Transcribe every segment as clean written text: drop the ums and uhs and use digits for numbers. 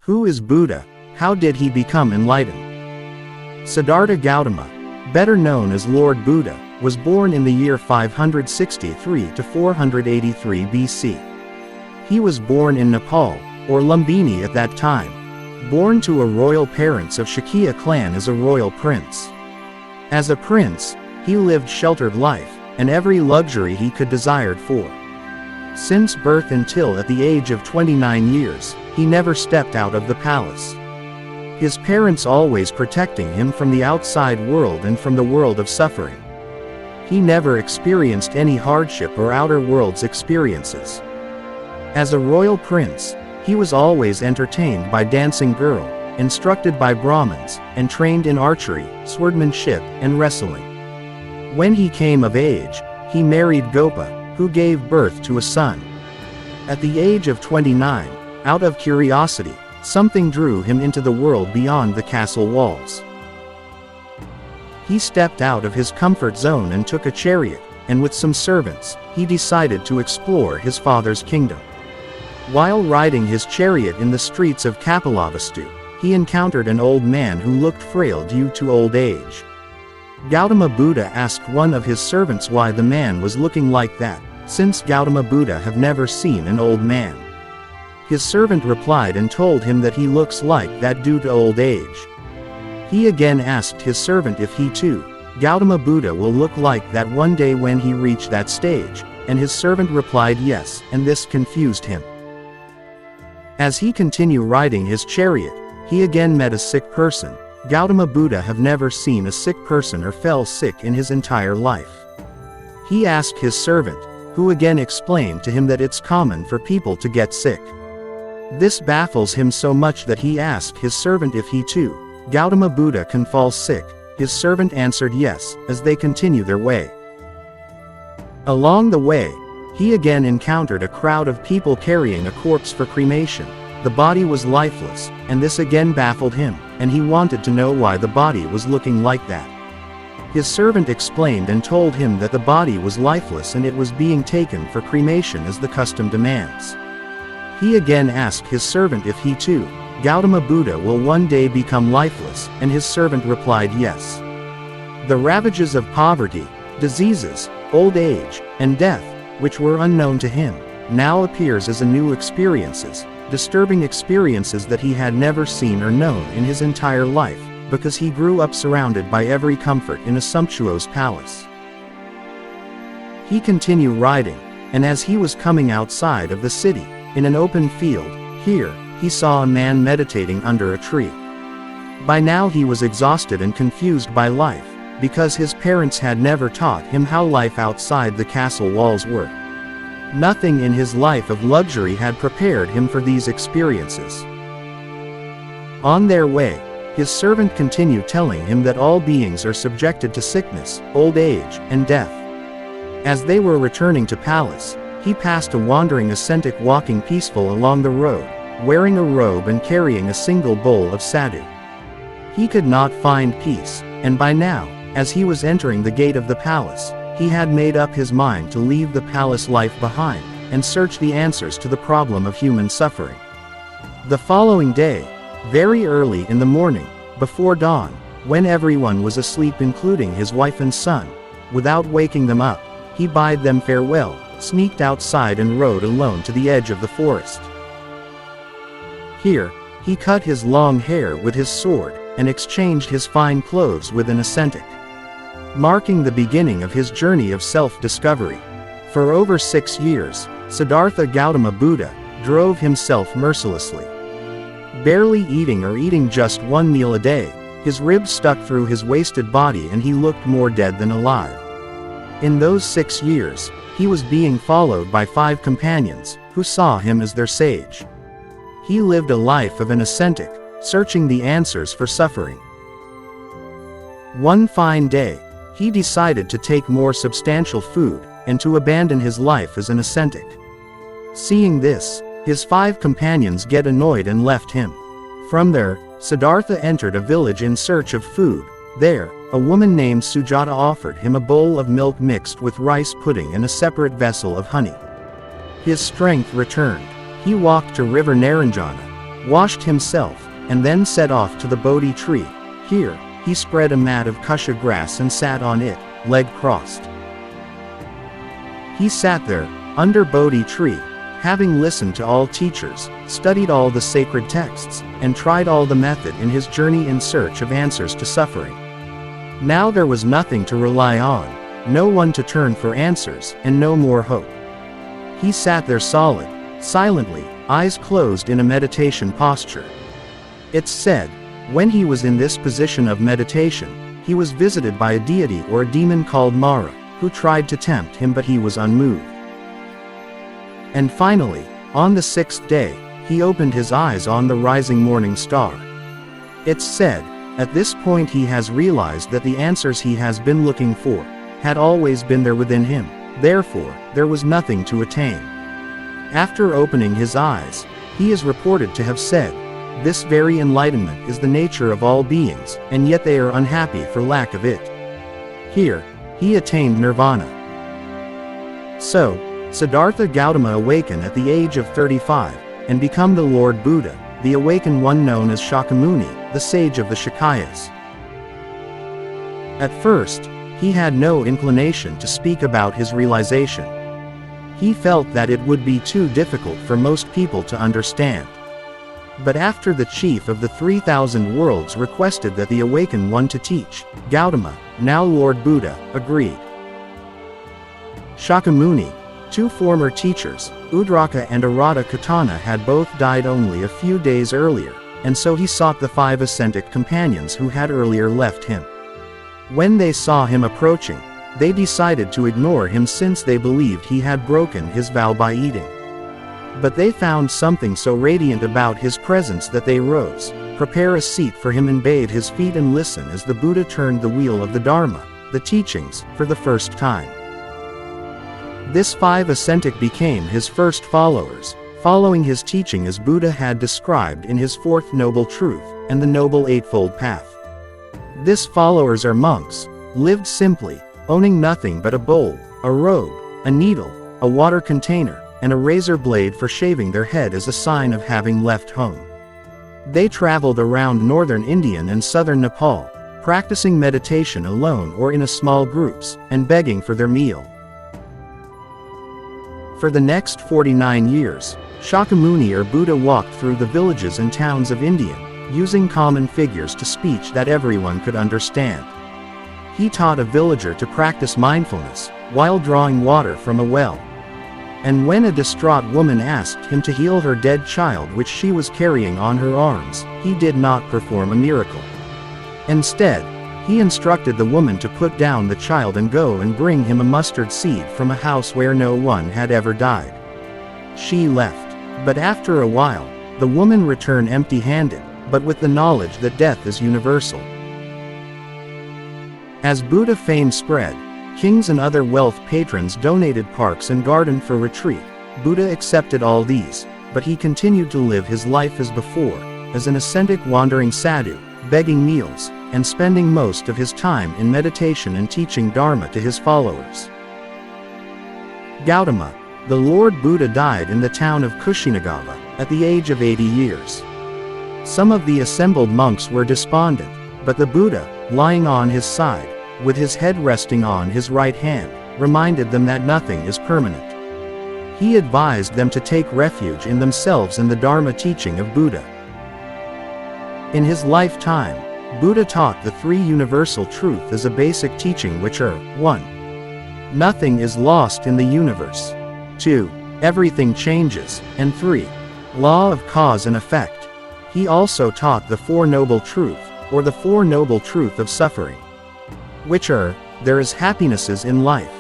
Who is Buddha? How did he become enlightened? Siddhartha Gautama, better known as Lord Buddha, was born in the year 563 to 483 BC. He was born in Nepal, or Lumbini at that time. Born to a royal parents of Shakya clan as a royal prince. As a prince, he lived sheltered life, and every luxury he could desired for. Since birth until at the age of 29 years, he never stepped out of the palace. His parents always protecting him from the outside world and from the world of suffering. He never experienced any hardship or outer world's experiences. As a royal prince, he was always entertained by dancing girl, instructed by Brahmins, and trained in archery, swordsmanship, and wrestling. When he came of age, he married Gopa, who gave birth to a son. At the age of 29, out of curiosity, something drew him into the world beyond the castle walls. He stepped out of his comfort zone and took a chariot, and with some servants, he decided to explore his father's kingdom. While riding his chariot in the streets of Kapilavastu, he encountered an old man who looked frail due to old age. Gautama Buddha asked one of his servants why the man was looking like that, since Gautama Buddha have never seen an old man. His servant replied and told him that he looks like that due to old age. He again asked his servant if he too, Gautama Buddha, will look like that one day when he reached that stage, and his servant replied yes, and this confused him. As he continued riding his chariot, he again met a sick person. Gautama Buddha have never seen a sick person or fell sick in his entire life. He asked his servant, who again explained to him that it's common for people to get sick. This baffles him so much that he asked his servant if he too, Gautama Buddha, can fall sick. His servant answered yes, as they continue their way. Along the way, he again encountered a crowd of people carrying a corpse for cremation. The body was lifeless, and this again baffled him, and he wanted to know why the body was looking like that. His servant explained and told him that the body was lifeless and it was being taken for cremation as the custom demands. He again asked his servant if he too, Gautama Buddha, will one day become lifeless, and his servant replied yes. The ravages of poverty, diseases, old age, and death, which were unknown to him, now appears as a new experiences, disturbing experiences that he had never seen or known in his entire life, because he grew up surrounded by every comfort in a sumptuous palace. He continued riding, and as he was coming outside of the city, in an open field, here, he saw a man meditating under a tree. By now he was exhausted and confused by life, because his parents had never taught him how life outside the castle walls worked. Nothing in his life of luxury had prepared him for these experiences. On their way, his servant continued telling him that all beings are subjected to sickness, old age, and death. As they were returning to palace, he passed a wandering ascetic walking peaceful along the road, wearing a robe and carrying a single bowl of sadhu. He could not find peace, and by now, as he was entering the gate of the palace, he had made up his mind to leave the palace life behind, and search the answers to the problem of human suffering. The following day, very early in the morning, before dawn, when everyone was asleep including his wife and son, without waking them up, he bade them farewell, sneaked outside and rode alone to the edge of the forest. Here, he cut his long hair with his sword, and exchanged his fine clothes with an ascetic, marking the beginning of his journey of self-discovery. For over 6 years, Siddhartha Gautama Buddha drove himself mercilessly. Barely eating or eating just one meal a day, his ribs stuck through his wasted body and he looked more dead than alive. In those 6 years, he was being followed by 5 companions, who saw him as their sage. He lived a life of an ascetic, searching the answers for suffering. One fine day, he decided to take more substantial food, and to abandon his life as an ascetic. Seeing this, his 5 companions get annoyed and left him. From there, Siddhartha entered a village in search of food. There, a woman named Sujata offered him a bowl of milk mixed with rice pudding and a separate vessel of honey. His strength returned. He walked to river Naranjana, washed himself, and then set off to the Bodhi tree. Here, he spread a mat of kusha grass and sat on it, leg crossed. He sat there, under Bodhi tree, having listened to all teachers, studied all the sacred texts, and tried all the method in his journey in search of answers to suffering. Now there was nothing to rely on, no one to turn for answers, and no more hope. He sat there solid, silently, eyes closed in a meditation posture. It's said, when he was in this position of meditation, he was visited by a deity or a demon called Mara, who tried to tempt him, but he was unmoved. And finally, on the 6th day, he opened his eyes on the rising morning star. It's said, at this point he has realized that the answers he has been looking for had always been there within him, therefore, there was nothing to attain. After opening his eyes, he is reported to have said, "This very enlightenment is the nature of all beings, and yet they are unhappy for lack of it." Here, he attained nirvana. So, Siddhartha Gautama awakened at the age of 35, and become the Lord Buddha, the awakened one known as Shakyamuni, the sage of the Shakyas. At first, he had no inclination to speak about his realization. He felt that it would be too difficult for most people to understand. But after the chief of the 3,000 worlds requested that the awakened one to teach, Gautama, now Lord Buddha, agreed. Shakyamuni, two former teachers, Udraka and Aradhakatana, had both died only a few days earlier, and so he sought the 5 ascetic companions who had earlier left him. When they saw him approaching, they decided to ignore him since they believed he had broken his vow by eating. But they found something so radiant about his presence that they rose, prepared a seat for him and bathed his feet and listened as the Buddha turned the wheel of the Dharma, the teachings, for the first time. This 5 ascetic became his first followers, following his teaching as Buddha had described in his 4th Noble Truth, and the Noble Eightfold Path. These followers are monks, lived simply, owning nothing but a bowl, a robe, a needle, a water container, and a razor blade for shaving their head as a sign of having left home. They traveled around northern India and southern Nepal, practicing meditation alone or in a small groups, and begging for their meal. For the next 49 years, Shakyamuni or Buddha walked through the villages and towns of India, using common figures to speech that everyone could understand. He taught a villager to practice mindfulness, while drawing water from a well. And when a distraught woman asked him to heal her dead child which she was carrying on her arms, he did not perform a miracle. Instead, he instructed the woman to put down the child and go and bring him a mustard seed from a house where no one had ever died. She left. But after a while, the woman returned empty-handed, but with the knowledge that death is universal. As Buddha fame spread, kings and other wealth patrons donated parks and garden for retreat. Buddha accepted all these, but he continued to live his life as before, as an ascetic wandering sadhu, begging meals, and spending most of his time in meditation and teaching Dharma to his followers. Gautama, the Lord Buddha, died in the town of Kushinagawa, at the age of 80 years. Some of the assembled monks were despondent, but the Buddha, lying on his side, with his head resting on his right hand, reminded them that nothing is permanent. He advised them to take refuge in themselves and the Dharma teaching of Buddha. In his lifetime, Buddha taught the 3 universal truths as a basic teaching, which are: 1. Nothing is lost in the universe. 2. Everything changes. And 3. Law of cause and effect. He also taught the 4 Noble Truths, or the 4 Noble Truths of suffering, which are: there is happinesses in life,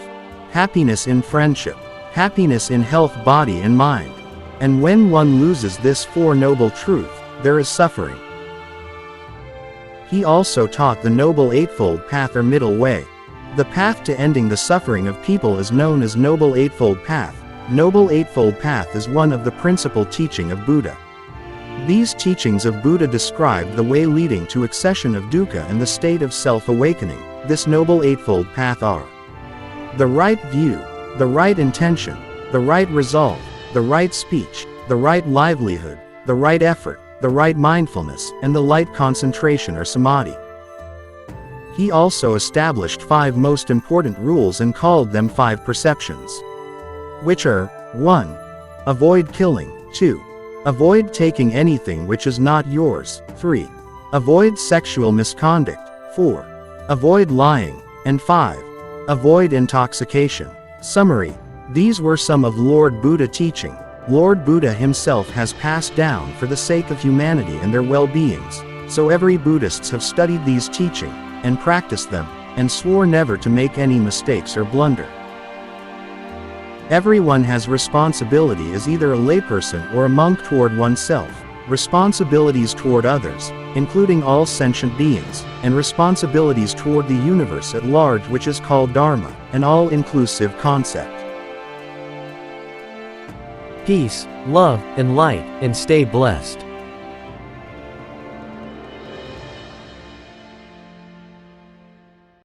happiness in friendship, happiness in health, body and mind. And when one loses this 4 Noble Truths, there is suffering. He also taught the Noble Eightfold Path, or middle way. The path to ending the suffering of people is known as Noble Eightfold Path. Noble Eightfold Path is one of the principal teaching of Buddha. These teachings of Buddha describe the way leading to accession of dukkha and the state of self-awakening. This Noble Eightfold Path are: the right view, the right intention, the right resolve, the right speech, the right livelihood, the right effort, the right mindfulness, and the light concentration or samadhi. He also established 5 most important rules and called them 5 perceptions, which are: 1. Avoid killing. 2. Avoid taking anything which is not yours. 3. Avoid sexual misconduct. 4. Avoid lying. And 5. Avoid intoxication. Summary: these were some of Lord Buddha teaching. Lord Buddha himself has passed down for the sake of humanity and their well-beings, so every Buddhists have studied these teaching, and practiced them, and swore never to make any mistakes or blunder. Everyone has responsibility as either a layperson or a monk toward oneself, responsibilities toward others, including all sentient beings, and responsibilities toward the universe at large, which is called Dharma, an all-inclusive concept. Peace, love, and light, and stay blessed.